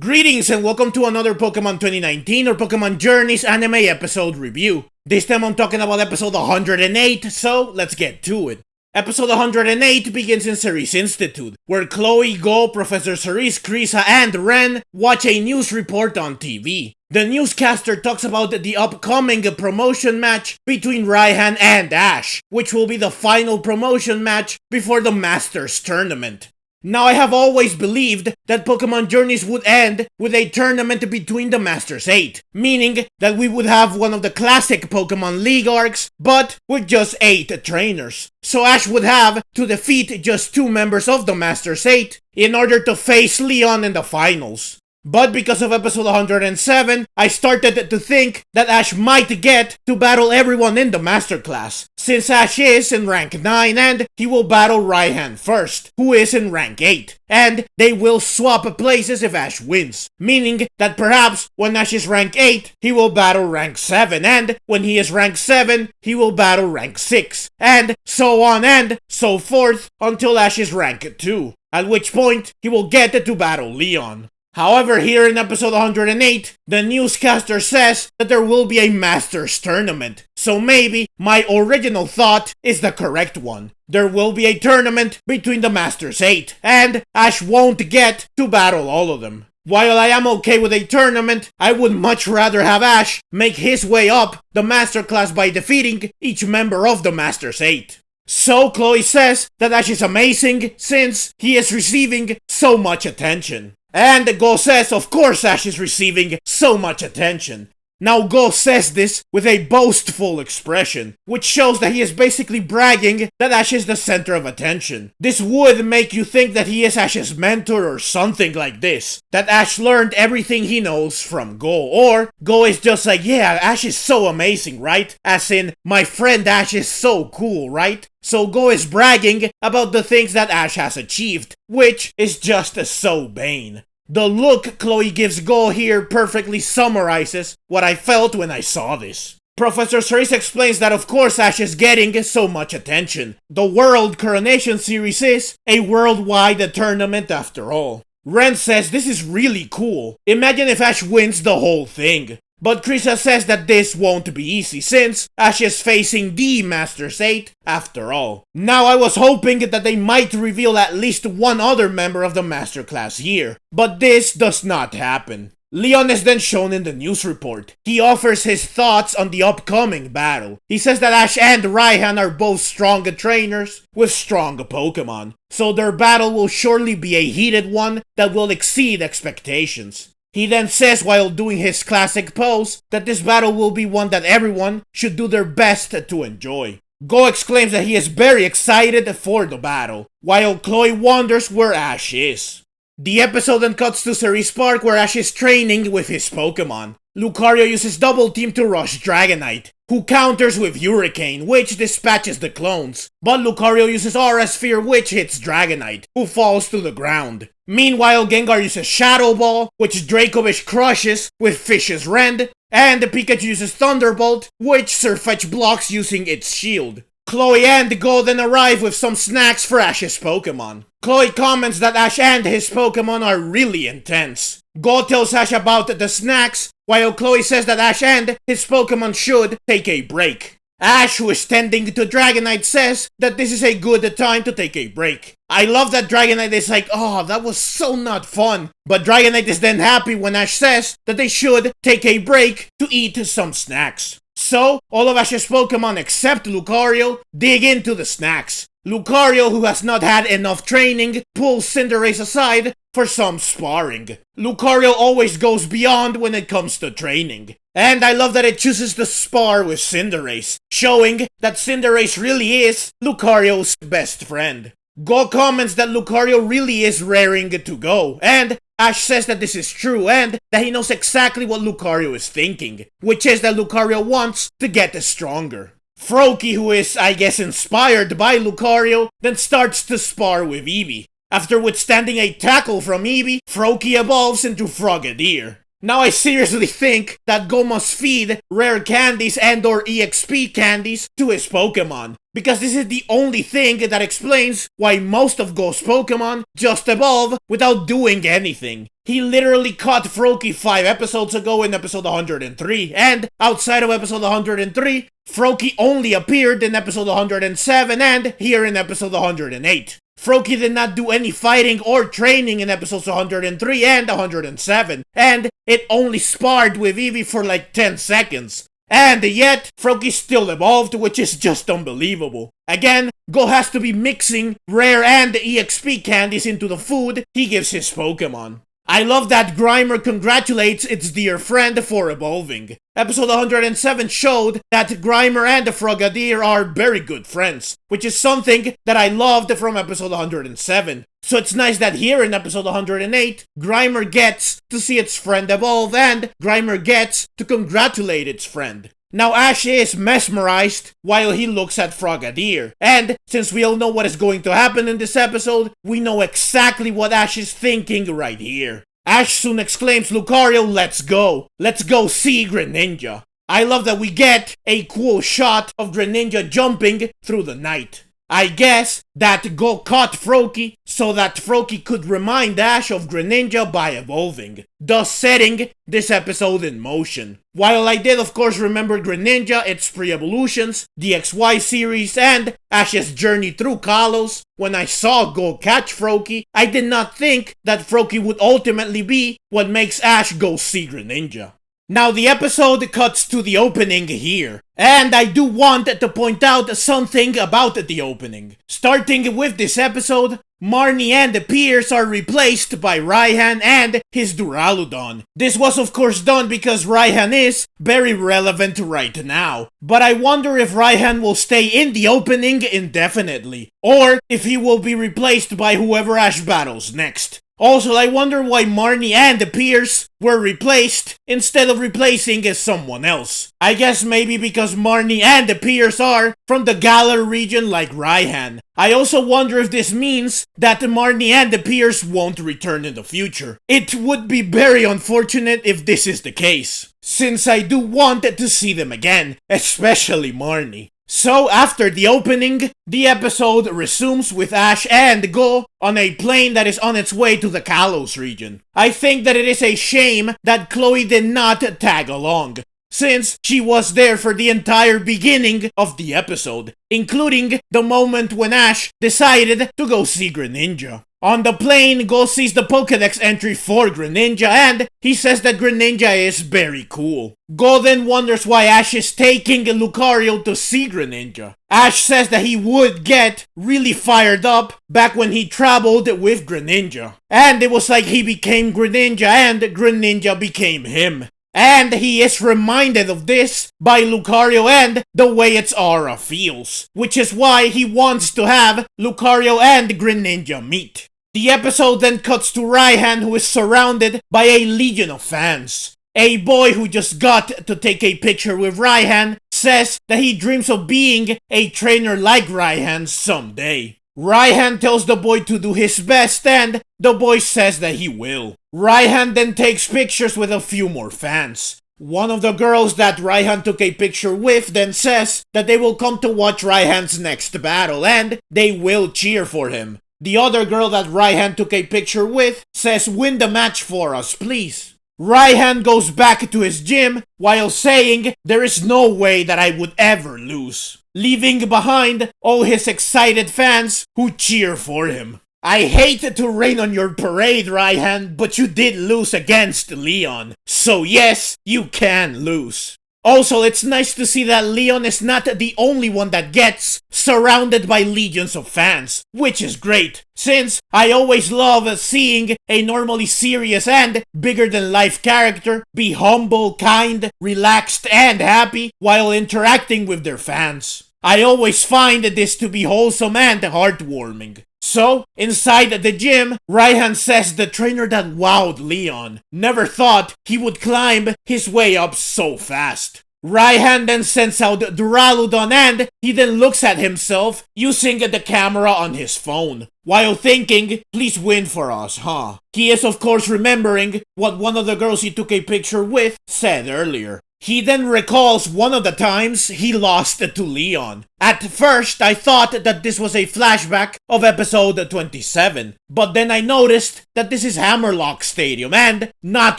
Greetings and welcome to another Pokemon 2019 or Pokemon Journeys anime episode review. This time I'm talking about episode 108, so let's get to it. Episode 108 begins in Cerise Institute, where Chloe, Go, Professor Cerise, Krisa, and Ren watch a news report on TV. The newscaster talks about the upcoming promotion match between Ryhan and Ash, which will be the final promotion match before the Masters Tournament. Now, I have always believed that Pokemon Journeys would end with a tournament between the Masters 8, meaning that we would have one of the classic Pokemon League arcs, but with just 8 trainers. So Ash would have to defeat just 2 members of the Masters 8 in order to face Leon in the finals. But because of episode 107, I started to think that Ash might get to battle everyone in the Master Class, since Ash is in rank 9 and he will battle Ryhan first, who is in rank 8. And they will swap places if Ash wins, meaning that perhaps when Ash is rank 8, he will battle rank 7, and when he is rank 7, he will battle rank 6, and so on and so forth until Ash is rank 2, at which point he will get to battle Leon. However, here in episode 108, the newscaster says that there will be a Masters Tournament, so maybe my original thought is the correct one. There will be a tournament between the Masters 8, and Ash won't get to battle all of them. While I am okay with a tournament, I would much rather have Ash make his way up the Master Class by defeating each member of the Masters 8. So Chloe says that Ash is amazing since he is receiving so much attention. And Go says, of course Ash is receiving so much attention. Now Go says this with a boastful expression, which shows that he is basically bragging that Ash is the center of attention. This would make you think that he is Ash's mentor or something like this, that Ash learned everything he knows from Go, or Go is just like, yeah, Ash is so amazing, right? As in, my friend Ash is so cool, right? So Go is bragging about the things that Ash has achieved, which is just so vain. The look Chloe gives Go here perfectly summarizes what I felt when I saw this. Professor Cerise explains that of course Ash is getting so much attention. The World Coronation Series is a worldwide tournament after all. Ren says this is really cool. Imagine if Ash wins the whole thing. But Krisa says that this won't be easy since Ash is facing the Masters 8 after all. Now I was hoping that they might reveal at least one other member of the Master Class here, but this does not happen. Leon is then shown in the news report. He offers his thoughts on the upcoming battle. He says that Ash and Ryhan are both strong trainers with strong Pokemon, so their battle will surely be a heated one that will exceed expectations. He then says while doing his classic pose that this battle will be one that everyone should do their best to enjoy. Go exclaims that he is very excited for the battle, while Chloe wonders where Ash is. The episode then cuts to Cerise Park where Ash is training with his Pokemon. Lucario uses Double Team to rush Dragonite, who counters with Hurricane, which dispatches the clones. But Lucario uses Aura Sphere, which hits Dragonite, who falls to the ground. Meanwhile, Gengar uses Shadow Ball, which Dracovish crushes with Fish's Rend, and Pikachu uses Thunderbolt, which Sirfetch'd blocks using its shield. Chloe and Go then arrive with some snacks for Ash's Pokemon. Chloe comments that Ash and his Pokemon are really intense. Go tells Ash about the snacks, while Chloe says that Ash and his Pokemon should take a break. Ash, who is tending to Dragonite, says that this is a good time to take a break. I love that Dragonite is like, oh, that was so not fun. But Dragonite is then happy when Ash says that they should take a break to eat some snacks. So, all of Ash's Pokemon except Lucario dig into the snacks. Lucario, who has not had enough training, pulls Cinderace aside for some sparring. Lucario always goes beyond when it comes to training. And I love that it chooses to spar with Cinderace, showing that Cinderace really is Lucario's best friend. Go comments that Lucario really is raring to go, and Ash says that this is true and that he knows exactly what Lucario is thinking, which is that Lucario wants to get stronger. Froakie, who is, I guess, inspired by Lucario, then starts to spar with Eevee. After withstanding a tackle from Eevee, Froakie evolves into Frogadier. Now I seriously think that Go must feed rare candies and or EXP candies to his Pokemon, because this is the only thing that explains why most of Go's Pokemon just evolve without doing anything. He literally caught Froakie 5 episodes ago in episode 103, and outside of episode 103, Froakie only appeared in episode 107 and here in episode 108. Froakie did not do any fighting or training in episodes 103 and 107, and it only sparred with Eevee for like 10 seconds. And yet, Froakie still evolved, which is just unbelievable. Again, Go has to be mixing rare and EXP candies into the food he gives his Pokemon. I love that Grimer congratulates its dear friend for evolving. Episode 107 showed that Grimer and the Frogadier are very good friends, which is something that I loved from episode 107. So it's nice that here in episode 108, Grimer gets to see its friend evolve and Grimer gets to congratulate its friend. Now Ash is mesmerized while he looks at Frogadier, and since we all know what is going to happen in this episode, we know exactly what Ash is thinking right here. Ash soon exclaims, "Lucario, let's go! Let's go see Greninja!" I love that we get a cool shot of Greninja jumping through the night. I guess that Go caught Froakie so that Froakie could remind Ash of Greninja by evolving, thus setting this episode in motion. While I did of course remember Greninja, its pre-evolutions, the XY series, and Ash's journey through Kalos, when I saw Go catch Froakie, I did not think that Froakie would ultimately be what makes Ash go see Greninja. Now the episode cuts to the opening here, and I do want to point out something about the opening. Starting with this episode, Marnie and Pierce are replaced by Ryhan and his Duraludon. This was of course done because Ryhan is very relevant right now, but I wonder if Ryhan will stay in the opening indefinitely, or if he will be replaced by whoever Ash battles next. Also, I wonder why Marnie and Pierce were replaced instead of replacing someone else. I guess maybe because Marnie and Pierce are from the Galar region like Ryhan. I also wonder if this means that Marnie and Pierce won't return in the future. It would be very unfortunate if this is the case, since I do want to see them again, especially Marnie. So after the opening, the episode resumes with Ash and Go on a plane that is on its way to the Kalos region. I think that it is a shame that Chloe did not tag along, since she was there for the entire beginning of the episode, including the moment when Ash decided to go see Greninja. On the plane, Go sees the Pokédex entry for Greninja and he says that Greninja is very cool. Go then wonders why Ash is taking Lucario to see Greninja. Ash says that he would get really fired up back when he traveled with Greninja, and it was like he became Greninja and Greninja became him. And he is reminded of this by Lucario and the way its aura feels, which is why he wants to have Lucario and Greninja meet. The episode then cuts to Ryhan, who is surrounded by a legion of fans. A boy who just got to take a picture with Ryhan says that he dreams of being a trainer like Ryhan someday. Ryhan tells the boy to do his best and the boy says that he will. Ryhan then takes pictures with a few more fans. One of the girls that Ryhan took a picture with then says that they will come to watch Ryhan's next battle and they will cheer for him. The other girl that Ryhan took a picture with says, "Win the match for us, please." Ryhan goes back to his gym while saying, "There is no way that I would ever lose," leaving behind all his excited fans who cheer for him. I hate to rain on your parade, Ryhan, but you did lose against Leon. So yes, you can lose. Also, it's nice to see that Leon is not the only one that gets surrounded by legions of fans, which is great, since I always love seeing a normally serious and bigger-than-life character be humble, kind, relaxed, and happy while interacting with their fans. I always find this to be wholesome and heartwarming. So, inside the gym, Ryhan says the trainer that wowed Leon never thought he would climb his way up so fast. Ryhan then sends out Duraludon and he then looks at himself using the camera on his phone, while thinking, please win for us, huh? He is of course remembering what one of the girls he took a picture with said earlier. He then recalls one of the times he lost to Leon. At first, I thought that this was a flashback of episode 27, but then I noticed that this is Hammerlock Stadium and not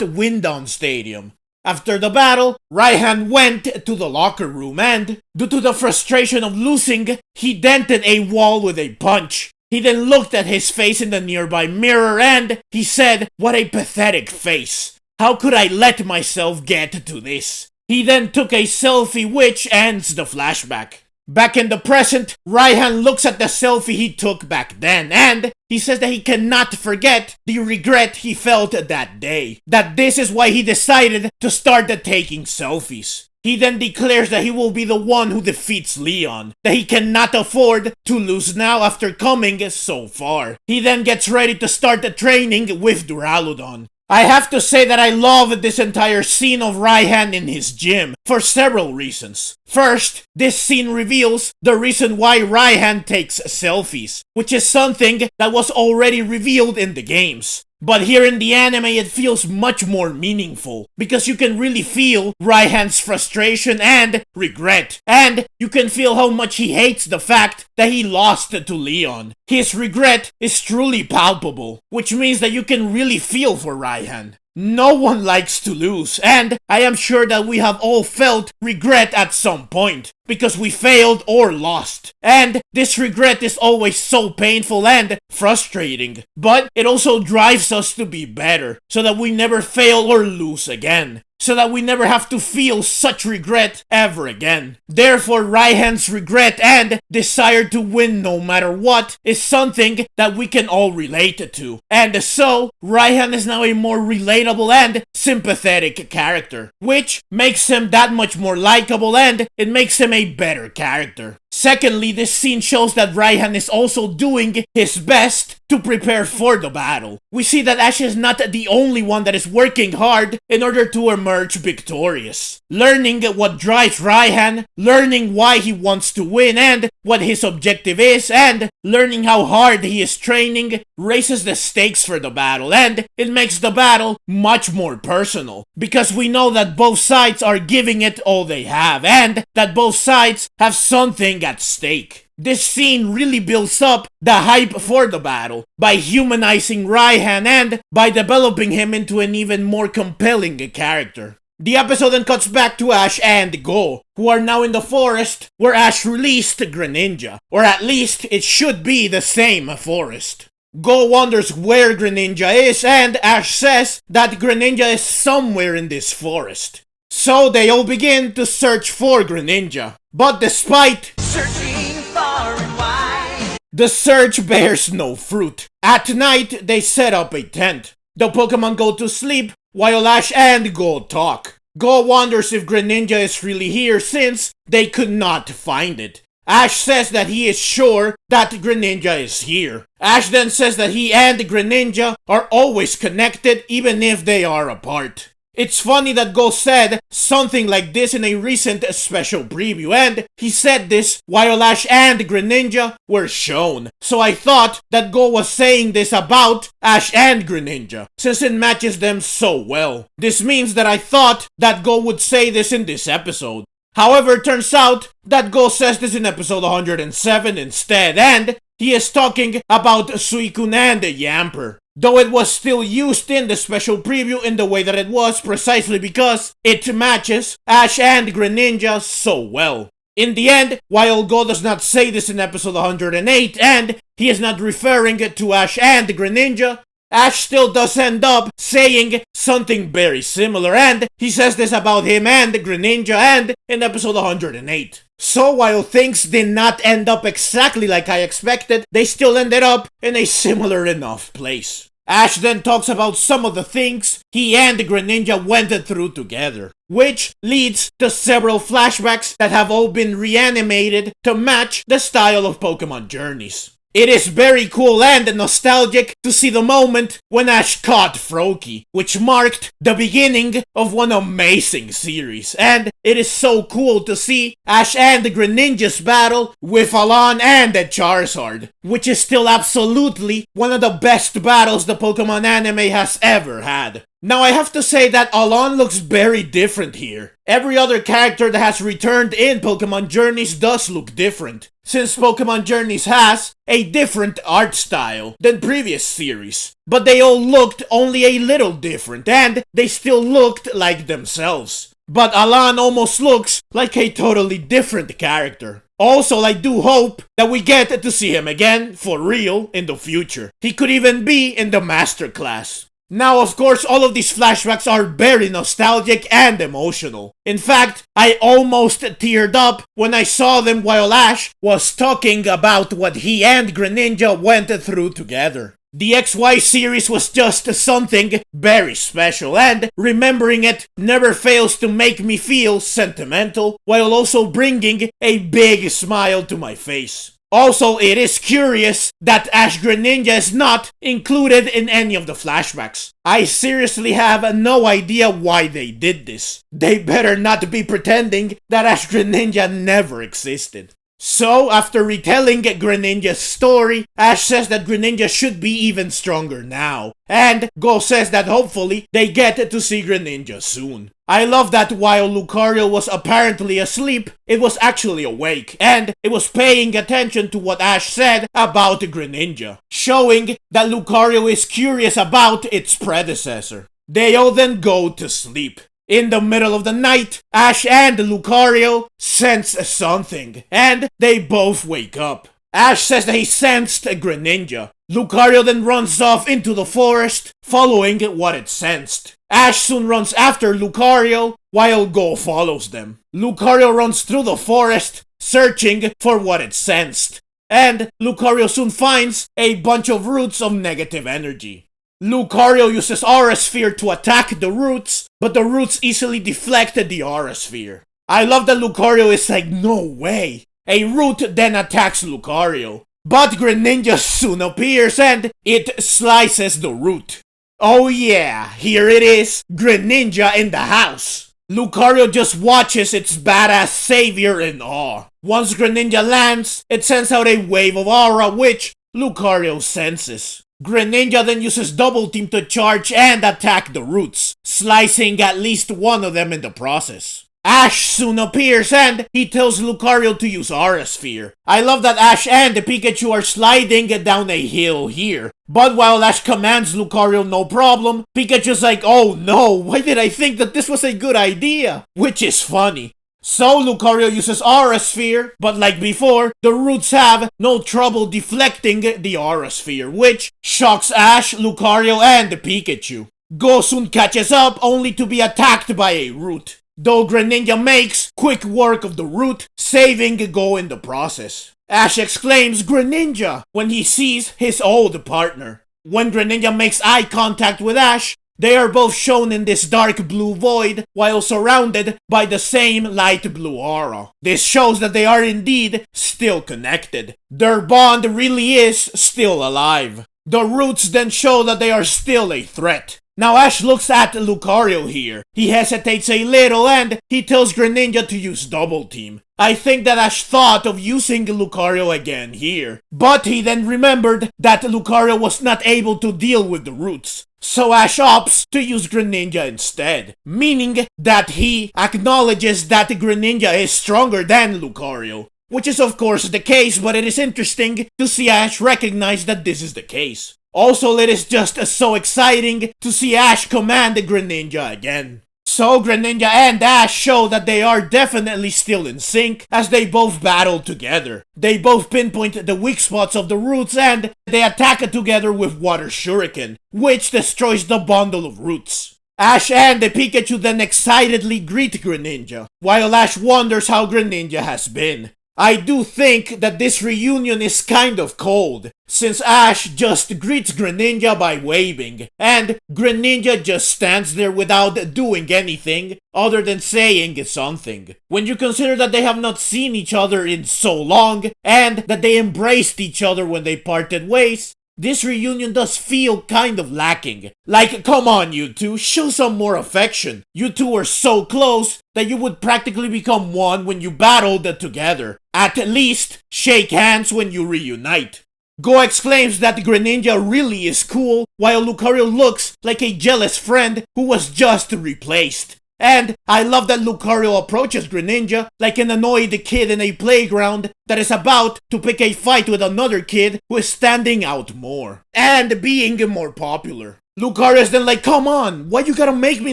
Winddown Stadium. After the battle, Ryhan went to the locker room and, due to the frustration of losing, he dented a wall with a punch. He then looked at his face in the nearby mirror and he said, "What a pathetic face. How could I let myself get to this?" He then took a selfie which ends the flashback. Back in the present, Ryhan looks at the selfie he took back then and he says that he cannot forget the regret he felt that day. That this is why he decided to start taking selfies. He then declares that he will be the one who defeats Leon, that he cannot afford to lose now after coming so far. He then gets ready to start the training with Duraludon. I have to say that I love this entire scene of Ryhan in his gym for several reasons. First, this scene reveals the reason why Ryhan takes selfies, which is something that was already revealed in the games. But here in the anime it feels much more meaningful, because you can really feel Ryhan's frustration and regret, and you can feel how much he hates the fact that he lost to Leon. His regret is truly palpable, which means that you can really feel for Ryhan. No one likes to lose, and I am sure that we have all felt regret at some point, because we failed or lost. And this regret is always so painful and frustrating, but it also drives us to be better, so that we never fail or lose again. So that we never have to feel such regret ever again. Therefore, Ryhan's regret and desire to win no matter what is something that we can all relate to. And so, Ryhan is now a more relatable and sympathetic character, which makes him that much more likable and it makes him a better character. Secondly, this scene shows that Ryhan is also doing his best to prepare for the battle. We see that Ash is not the only one that is working hard in order to emerge victorious. Learning what drives Ryhan, learning why he wants to win and what his objective is, and learning how hard he is training raises the stakes for the battle, and it makes the battle much more personal, because we know that both sides are giving it all they have, and that both sides have something at stake. This scene really builds up the hype for the battle by humanizing Ryhan and by developing him into an even more compelling character. The episode then cuts back to Ash and Go, who are now in the forest where Ash released Greninja, or at least it should be the same forest. Go wonders where Greninja is and Ash says that Greninja is somewhere in this forest. So they all begin to search for Greninja, but despite searching far and wide, the search bears no fruit. At night, they set up a tent. The Pokemon go to sleep while Ash and Go talk. Go wonders if Greninja is really here since they could not find it. Ash says that he is sure that Greninja is here. Ash then says that he and Greninja are always connected even if they are apart. It's funny that Go said something like this in a recent special preview, and he said this while Ash and Greninja were shown. So I thought that Go was saying this about Ash and Greninja, since it matches them so well. This means that I thought that Go would say this in this episode. However, it turns out that Go says this in episode 107 instead, and he is talking about Suicune and Yamper. Though it was still used in the special preview in the way that it was precisely because it matches Ash and Greninja so well. In the end, while Go does not say this in episode 108 and he is not referring to Ash and Greninja, Ash still does end up saying something very similar, and he says this about him and Greninja and in episode 108. So while things did not end up exactly like I expected, they still ended up in a similar enough place. Ash then talks about some of the things he and Greninja went through together, which leads to several flashbacks that have all been reanimated to match the style of Pokemon Journeys. It is very cool and nostalgic to see the moment when Ash caught Froakie, which marked the beginning of one amazing series. And it is so cool to see Ash and the Greninja's battle with Alon and the Charizard, which is still absolutely one of the best battles the Pokemon anime has ever had. Now I have to say that Alon looks very different here. Every other character that has returned in Pokemon Journeys does look different, since Pokemon Journeys has a different art style than previous series. But they all looked only a little different, and they still looked like themselves. But Alon almost looks like a totally different character. Also, I do hope that we get to see him again, for real, in the future. He could even be in the Master Class. Now, of course, all of these flashbacks are very nostalgic and emotional. In fact, I almost teared up when I saw them while Ash was talking about what he and Greninja went through together. The XY series was just something very special, and remembering it never fails to make me feel sentimental, while also bringing a big smile to my face. Also, it is curious that Ash-Greninja is not included in any of the flashbacks. I seriously have no idea why they did this. They better not be pretending that Ash-Greninja never existed. So, after retelling Greninja's story, Ash says that Greninja should be even stronger now. And Go says that hopefully they get to see Greninja soon. I love that while Lucario was apparently asleep, it was actually awake, and it was paying attention to what Ash said about Greninja, showing that Lucario is curious about its predecessor. They all then go to sleep. In the middle of the night, Ash and Lucario sense something, and they both wake up. Ash says that he sensed a Greninja. Lucario then runs off into the forest, following what it sensed. Ash soon runs after Lucario, while Go follows them. Lucario runs through the forest, searching for what it sensed. And Lucario soon finds a bunch of roots of negative energy. Lucario uses Aura Sphere to attack the roots, but the roots easily deflected the Aura Sphere. I love that Lucario is like, no way. A root then attacks Lucario, but Greninja soon appears and it slices the root. Oh yeah, here it is, Greninja in the house. Lucario just watches its badass savior in awe. Once Greninja lands, it sends out a wave of aura which Lucario senses. Greninja then uses Double Team to charge and attack the roots, slicing at least one of them in the process. Ash soon appears and he tells Lucario to use Aura Sphere. I love that Ash and the Pikachu are sliding down a hill here. But while Ash commands Lucario no problem, Pikachu's like, oh no, why did I think that this was a good idea? Which is funny. So Lucario uses Aura Sphere, but like before, the roots have no trouble deflecting the Aura Sphere, which shocks Ash, Lucario, and the Pikachu. Go soon catches up, only to be attacked by a root. Though Greninja makes quick work of the root, saving Go in the process. Ash exclaims Greninja when he sees his old partner. When Greninja makes eye contact with Ash, they are both shown in this dark blue void while surrounded by the same light blue aura. This shows that they are indeed still connected. Their bond really is still alive. The roots then show that they are still a threat. Now Ash looks at Lucario here. He hesitates a little and he tells Greninja to use Double Team. I think that Ash thought of using Lucario again here. But he then remembered that Lucario was not able to deal with the roots. So Ash opts to use Greninja instead, meaning that he acknowledges that Greninja is stronger than Lucario. Which is of course the case, but it is interesting to see Ash recognize that this is the case. Also, it is just so exciting to see Ash command the Greninja again. So Greninja and Ash show that they are definitely still in sync as they both battle together. They both pinpoint the weak spots of the roots and they attack together with Water Shuriken, which destroys the bundle of roots. Ash and the Pikachu then excitedly greet Greninja, while Ash wonders how Greninja has been. I do think that this reunion is kind of cold, since Ash just greets Greninja by waving, and Greninja just stands there without doing anything other than saying something. When you consider that they have not seen each other in so long, and that they embraced each other when they parted ways, this reunion does feel kind of lacking. Like, come on you two, show some more affection. You two are so close that you would practically become one when you battled together. At least, shake hands when you reunite. Go exclaims that Greninja really is cool, while Lucario looks like a jealous friend who was just replaced. And I love that Lucario approaches Greninja like an annoyed kid in a playground that is about to pick a fight with another kid who is standing out more and being more popular. Lucario is then like, come on, why you gotta make me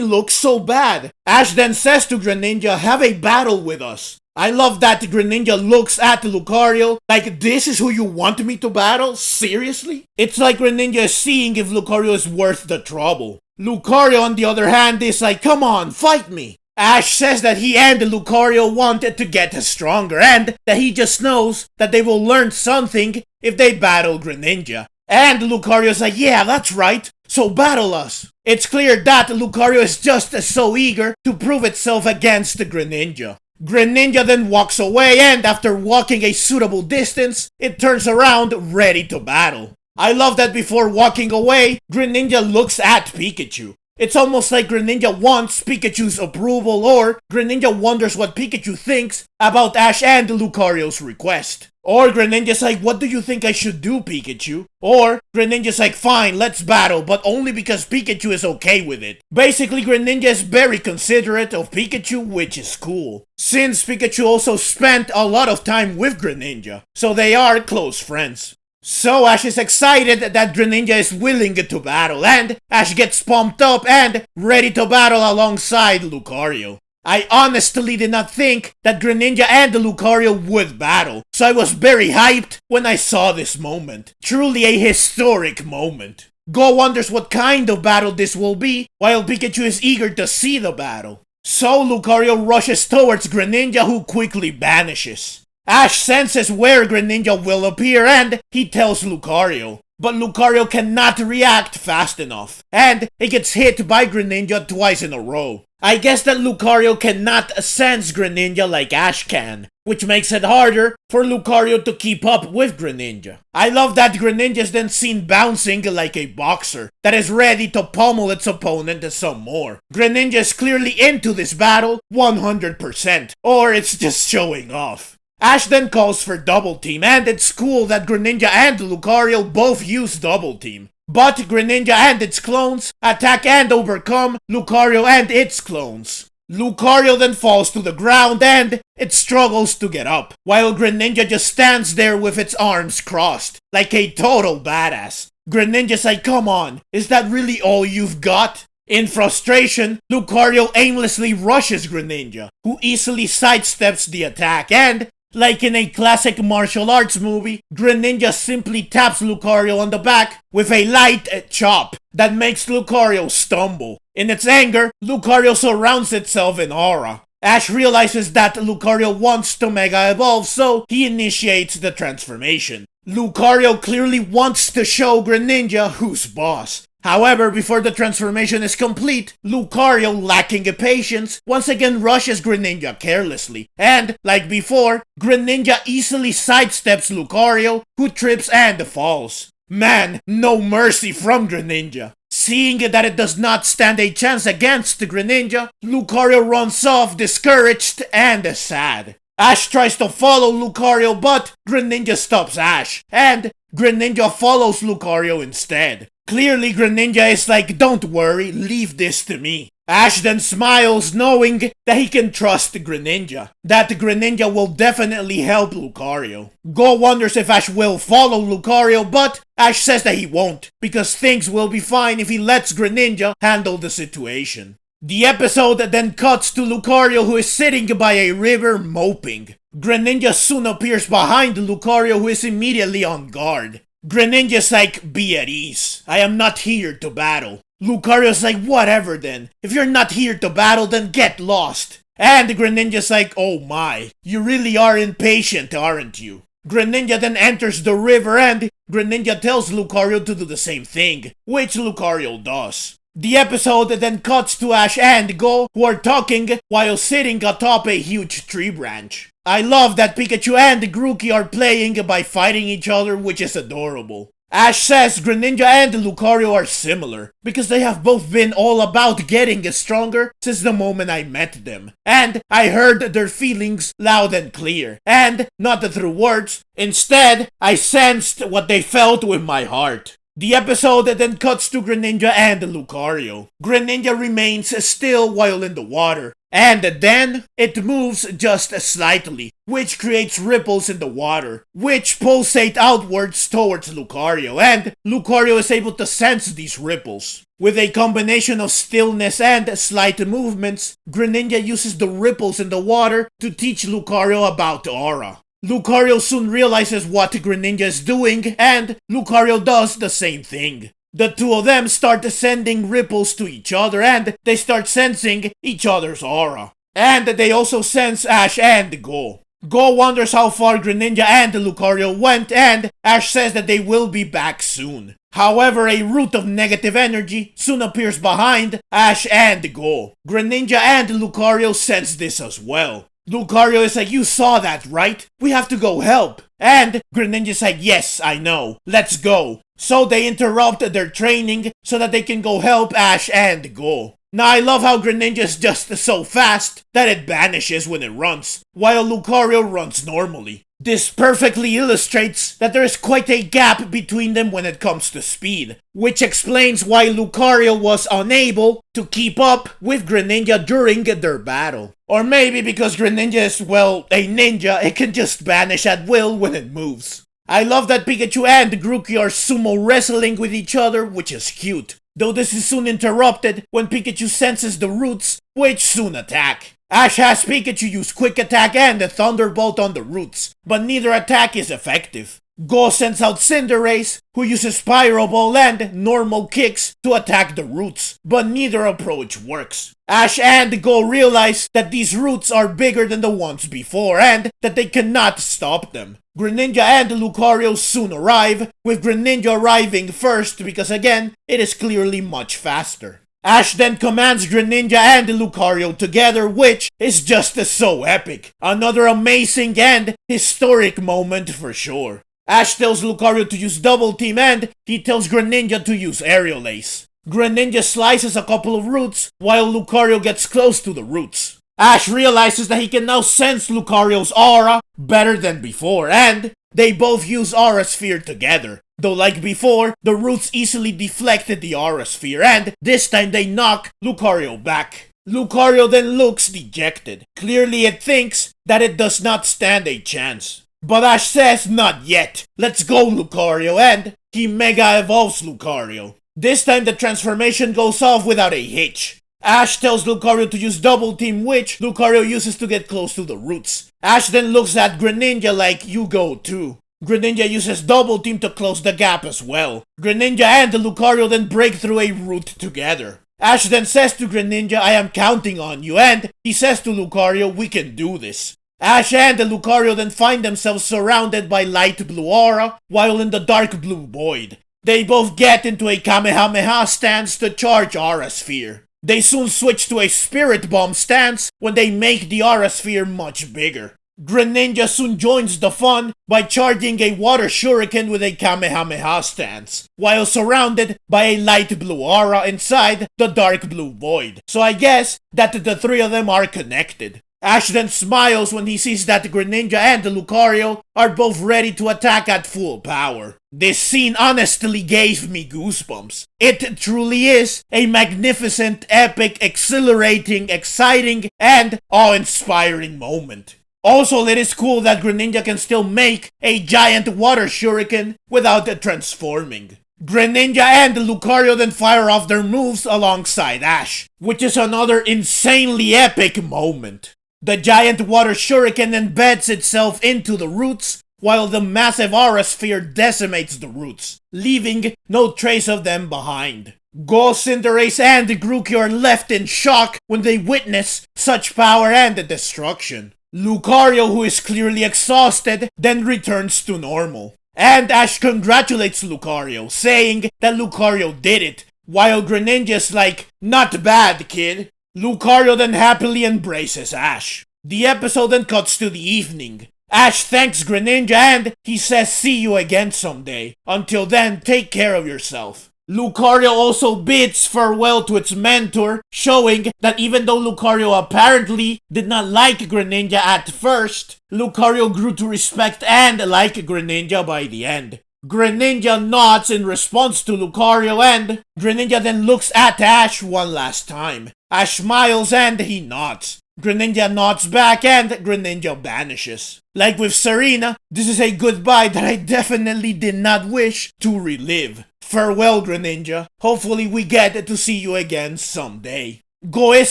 look so bad? Ash then says to Greninja, have a battle with us. I love that Greninja looks at Lucario like, this is who you want me to battle? Seriously? It's like Greninja is seeing if Lucario is worth the trouble. Lucario, on the other hand, is like, come on, fight me. Ash says that he and Lucario wanted to get stronger and that he just knows that they will learn something if they battle Greninja. And Lucario's like, yeah, that's right, so battle us. It's clear that Lucario is just so eager to prove itself against Greninja. Greninja then walks away and after walking a suitable distance, it turns around ready to battle. I love that before walking away, Greninja looks at Pikachu. It's almost like Greninja wants Pikachu's approval or Greninja wonders what Pikachu thinks about Ash and Lucario's request. Or Greninja's like, what do you think I should do, Pikachu? Or Greninja's like, fine, let's battle, but only because Pikachu is okay with it. Basically, Greninja is very considerate of Pikachu, which is cool. Since Pikachu also spent a lot of time with Greninja, so they are close friends. So Ash is excited that Greninja is willing to battle, and Ash gets pumped up and ready to battle alongside Lucario. I honestly did not think that Greninja and Lucario would battle, so I was very hyped when I saw this moment. Truly a historic moment. Go wonders what kind of battle this will be, while Pikachu is eager to see the battle. So Lucario rushes towards Greninja, who quickly vanishes. Ash senses where Greninja will appear and he tells Lucario. But Lucario cannot react fast enough, and it gets hit by Greninja twice in a row. I guess that Lucario cannot sense Greninja like Ash can, which makes it harder for Lucario to keep up with Greninja. I love that Greninja is then seen bouncing like a boxer that is ready to pummel its opponent some more. Greninja is clearly into this battle 100%, or it's just showing off. Ash then calls for Double Team, and it's cool that Greninja and Lucario both use Double Team. But Greninja and its clones attack and overcome Lucario and its clones. Lucario then falls to the ground and it struggles to get up, while Greninja just stands there with its arms crossed, like a total badass. Greninja's like, come on, is that really all you've got? In frustration, Lucario aimlessly rushes Greninja, who easily sidesteps the attack and, like in a classic martial arts movie, Greninja simply taps Lucario on the back with a light chop that makes Lucario stumble. In its anger, Lucario surrounds itself in aura. Ash realizes that Lucario wants to Mega Evolve, so he initiates the transformation. Lucario clearly wants to show Greninja who's boss. However, before the transformation is complete, Lucario, lacking patience, once again rushes Greninja carelessly. And, like before, Greninja easily sidesteps Lucario, who trips and falls. Man, no mercy from Greninja. Seeing that it does not stand a chance against Greninja, Lucario runs off discouraged and sad. Ash tries to follow Lucario, but Greninja stops Ash, and Greninja follows Lucario instead. Clearly, Greninja is like, don't worry, leave this to me. Ash then smiles, knowing that he can trust Greninja, that Greninja will definitely help Lucario. Go wonders if Ash will follow Lucario, but Ash says that he won't, because things will be fine if he lets Greninja handle the situation. The episode then cuts to Lucario, who is sitting by a river moping. Greninja soon appears behind Lucario, who is immediately on guard. Greninja's like, be at ease. I am not here to battle. Lucario's like, whatever then. If you're not here to battle, then get lost. And Greninja's like, oh my, you really are impatient, aren't you? Greninja then enters the river and Greninja tells Lucario to do the same thing, which Lucario does. The episode then cuts to Ash and Go, who are talking while sitting atop a huge tree branch. I love that Pikachu and Grookey are playing by fighting each other, which is adorable. Ash says Greninja and Lucario are similar, because they have both been all about getting stronger since the moment I met them. And I heard their feelings loud and clear, and not through words. Instead, I sensed what they felt with my heart. The episode then cuts to Greninja and Lucario. Greninja remains still while in the water, and then it moves just slightly, which creates ripples in the water, which pulsate outwards towards Lucario, and Lucario is able to sense these ripples. With a combination of stillness and slight movements, Greninja uses the ripples in the water to teach Lucario about aura. Lucario soon realizes what Greninja is doing, and Lucario does the same thing. The two of them start sending ripples to each other, and they start sensing each other's aura. And they also sense Ash and Go. Go wonders how far Greninja and Lucario went, and Ash says that they will be back soon. However, a root of negative energy soon appears behind Ash and Go. Greninja and Lucario sense this as well. Lucario is like, you saw that, right? We have to go help. And Greninja's like, yes, I know. Let's go. So they interrupt their training so that they can go help Ash and Go. Now I love how Greninja is just so fast that it vanishes when it runs, while Lucario runs normally. This perfectly illustrates that there is quite a gap between them when it comes to speed, which explains why Lucario was unable to keep up with Greninja during their battle. Or maybe because Greninja is, well, a ninja, it can just vanish at will when it moves. I love that Pikachu and Grookey are sumo wrestling with each other, which is cute. Though this is soon interrupted when Pikachu senses the roots, which soon attack. Ash has Pikachu use Quick Attack and a Thunderbolt on the roots, but neither attack is effective. Go sends out Cinderace, who uses Pyro Ball and normal kicks to attack the roots, but neither approach works. Ash and Go realize that these roots are bigger than the ones before and that they cannot stop them. Greninja and Lucario soon arrive, with Greninja arriving first because again, it is clearly much faster. Ash then commands Greninja and Lucario together, which is just so epic. Another amazing and historic moment for sure. Ash tells Lucario to use Double Team and he tells Greninja to use Aerial Ace. Greninja slices a couple of roots while Lucario gets close to the roots. Ash realizes that he can now sense Lucario's aura better than before, and they both use Aura Sphere together. Though like before, the roots easily deflected the Aura Sphere, and this time they knock Lucario back. Lucario then looks dejected. Clearly it thinks that it does not stand a chance. But Ash says not yet. Let's go, Lucario, and he Mega Evolves Lucario. This time the transformation goes off without a hitch. Ash tells Lucario to use Double Team, which Lucario uses to get close to the roots. Ash then looks at Greninja like, you go too. Greninja uses Double Team to close the gap as well. Greninja and Lucario then break through a root together. Ash then says to Greninja, I am counting on you, and he says to Lucario, we can do this. Ash and Lucario then find themselves surrounded by light blue aura, while in the dark blue void. They both get into a Kamehameha stance to charge Aura Sphere. They soon switch to a Spirit Bomb stance when they make the Aura Sphere much bigger. Greninja soon joins the fun by charging a Water Shuriken with a Kamehameha stance, while surrounded by a light blue aura inside the dark blue void. So I guess that the three of them are connected. Ash then smiles when he sees that Greninja and Lucario are both ready to attack at full power. This scene honestly gave me goosebumps. It truly is a magnificent, epic, exhilarating, exciting, and awe-inspiring moment. Also, it is cool that Greninja can still make a giant water shuriken without transforming. Greninja and Lucario then fire off their moves alongside Ash, which is another insanely epic moment. The giant water shuriken embeds itself into the roots, while the massive aura sphere decimates the roots, leaving no trace of them behind. Go, Cinderace, and Grookey are left in shock when they witness such power and destruction. Lucario, who is clearly exhausted, then returns to normal. And Ash congratulates Lucario, saying that Lucario did it, while Greninja's like, "Not bad, kid." Lucario then happily embraces Ash. The episode then cuts to the evening. Ash thanks Greninja and he says see you again someday. Until then, take care of yourself. Lucario also bids farewell to its mentor, showing that even though Lucario apparently did not like Greninja at first, Lucario grew to respect and like Greninja by the end. Greninja nods in response to Lucario and Greninja then looks at Ash one last time. Ash smiles and he nods. Greninja nods back and Greninja vanishes. Like with Serena, this is a goodbye that I definitely did not wish to relive. Farewell, Greninja. Hopefully we get to see you again someday. Go is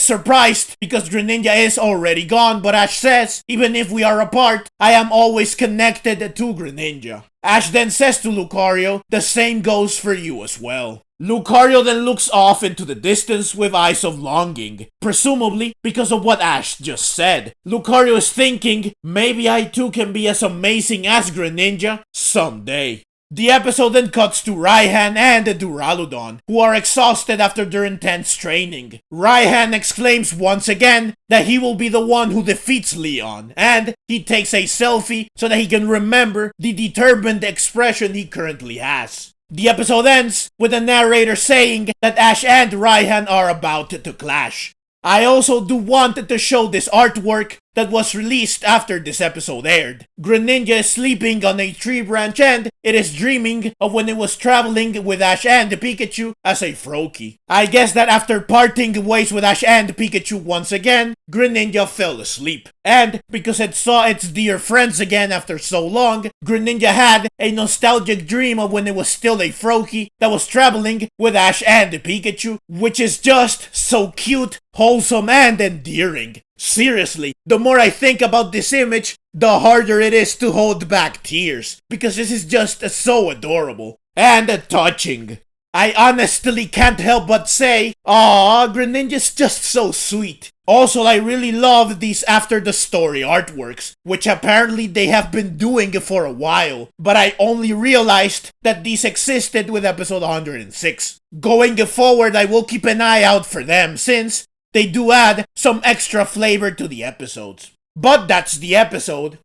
surprised because Greninja is already gone, but Ash says, even if we are apart, I am always connected to Greninja. Ash then says to Lucario, the same goes for you as well. Lucario then looks off into the distance with eyes of longing, presumably because of what Ash just said. Lucario is thinking, maybe I too can be as amazing as Greninja someday. The episode then cuts to Ryhan and Duraludon, who are exhausted after their intense training. Ryhan exclaims once again that he will be the one who defeats Leon, and he takes a selfie so that he can remember the determined expression he currently has. The episode ends with the narrator saying that Ash and Ryhan are about to clash. I also do want to show this artwork that was released after this episode aired. Greninja is sleeping on a tree branch and it is dreaming of when it was traveling with Ash and Pikachu as a Froakie. I guess that after parting ways with Ash and Pikachu once again, Greninja fell asleep. And because it saw its dear friends again after so long, Greninja had a nostalgic dream of when it was still a Froakie that was traveling with Ash and Pikachu, which is just so cute, wholesome, and endearing. Seriously, the more I think about this image, the harder it is to hold back tears, because this is just so adorable and touching. I honestly can't help but say, aww, Greninja's just so sweet. Also, I really love these after the story artworks, which apparently they have been doing for a while, but I only realized that these existed with episode 106. Going forward, I will keep an eye out for them, since they do add some extra flavor to the episodes. But that's the episode.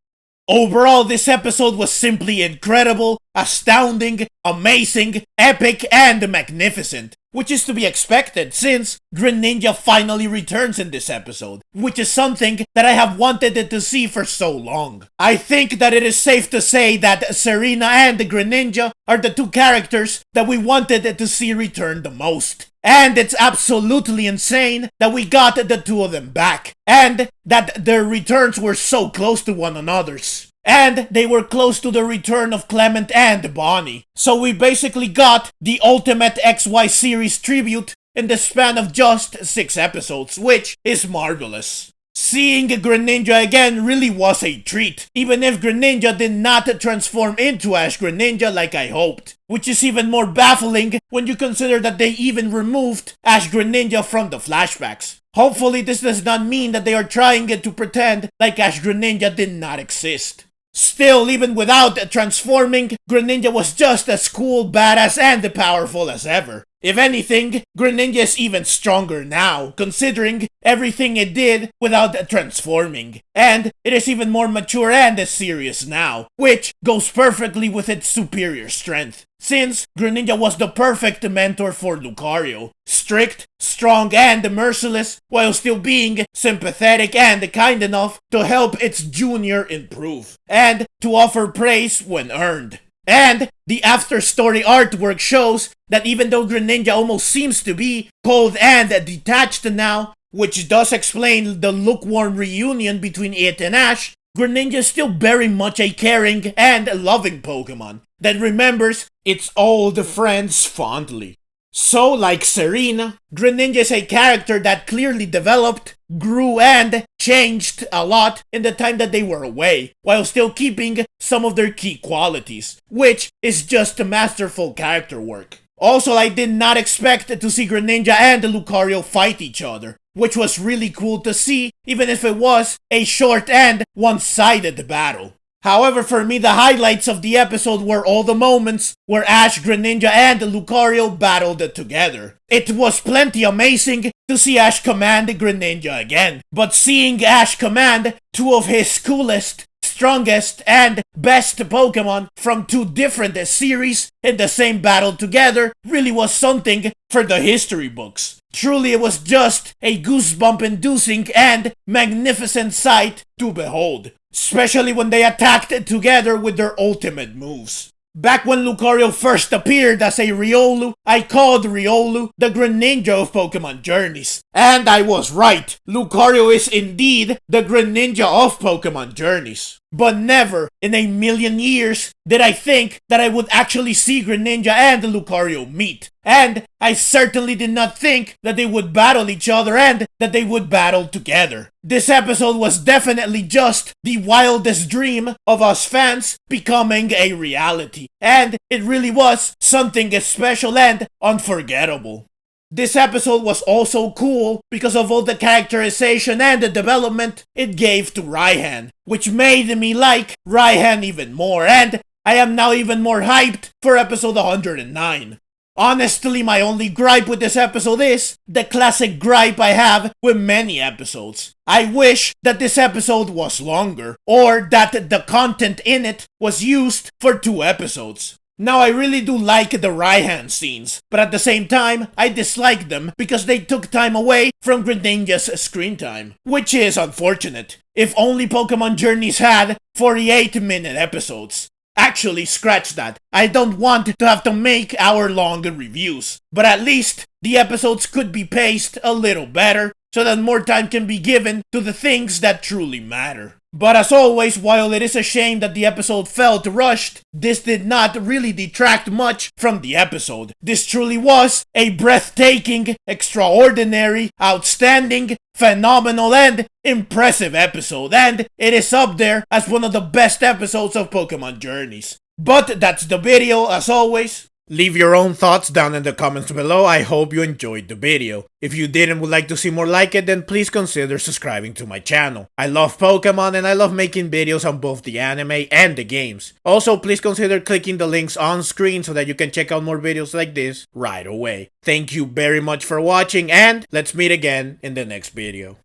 Overall, this episode was simply incredible, astounding, amazing, epic, and magnificent. Which is to be expected since Greninja finally returns in this episode, which is something that I have wanted to see for so long. I think that it is safe to say that Serena and Greninja are the two characters that we wanted to see return the most. And it's absolutely insane that we got the two of them back, and that their returns were so close to one another's. And they were close to the return of Clement and Bonnie. So we basically got the ultimate XY series tribute in the span of just 6 episodes, which is marvelous. Seeing Greninja again really was a treat, even if Greninja did not transform into Ash-Greninja like I hoped. Which is even more baffling when you consider that they even removed Ash-Greninja from the flashbacks. Hopefully this does not mean that they are trying to pretend like Ash-Greninja did not exist. Still, even without transforming, Greninja was just as cool, badass, and powerful as ever. If anything, Greninja is even stronger now, considering everything it did without transforming. And it is even more mature and serious now, which goes perfectly with its superior strength. Since Greninja was the perfect mentor for Lucario. Strict, strong, and merciless, while still being sympathetic and kind enough to help its junior improve, and to offer praise when earned. And the after-story artwork shows that even though Greninja almost seems to be cold and detached now, which does explain the lukewarm reunion between it and Ash, Greninja is still very much a caring and loving Pokemon that remembers its old friends fondly. So, like Serena, Greninja is a character that clearly developed, grew, and changed a lot in the time that they were away, while still keeping some of their key qualities, which is just a masterful character work. Also, I did not expect to see Greninja and Lucario fight each other, which was really cool to see, even if it was a short and one-sided battle. However, for me, the highlights of the episode were all the moments where Ash-Greninja and Lucario battled together. It was plenty amazing to see Ash command Greninja again, but seeing Ash command two of his coolest, strongest, and best Pokemon from two different series in the same battle together really was something for the history books. Truly, it was just a goosebump-inducing and magnificent sight to behold, especially when they attacked together with their ultimate moves. Back when Lucario first appeared as a Riolu, I called Riolu the Greninja of Pokemon Journeys. And I was right, Lucario is indeed the Greninja of Pokemon Journeys. But never in a million years did I think that I would actually see Greninja and Lucario meet. And I certainly did not think that they would battle each other and that they would battle together. This episode was definitely just the wildest dream of us fans becoming a reality. And it really was something special and unforgettable. This episode was also cool because of all the characterization and the development it gave to Ryhan, which made me like Ryhan even more, and I am now even more hyped for episode 109. Honestly, my only gripe with this episode is the classic gripe I have with many episodes. I wish that this episode was longer, or that the content in it was used for 2 episodes. Now, I really do like the Ryhan scenes, but at the same time, I dislike them because they took time away from Greninja's screen time, which is unfortunate. If only Pokemon Journeys had 48-minute episodes. Actually, scratch that. I don't want to have to make hour-long reviews, but at least the episodes could be paced a little better so that more time can be given to the things that truly matter. But as always, while it is a shame that the episode felt rushed, this did not really detract much from the episode. This truly was a breathtaking, extraordinary, outstanding, phenomenal, and impressive episode, and it is up there as one of the best episodes of Pokemon Journeys. But that's the video, as always. Leave your own thoughts down in the comments below. I hope you enjoyed the video. If you did and would like to see more like it, then please consider subscribing to my channel. I love Pokemon and I love making videos on both the anime and the games. Also, please consider clicking the links on screen so that you can check out more videos like this right away. Thank you very much for watching, and let's meet again in the next video.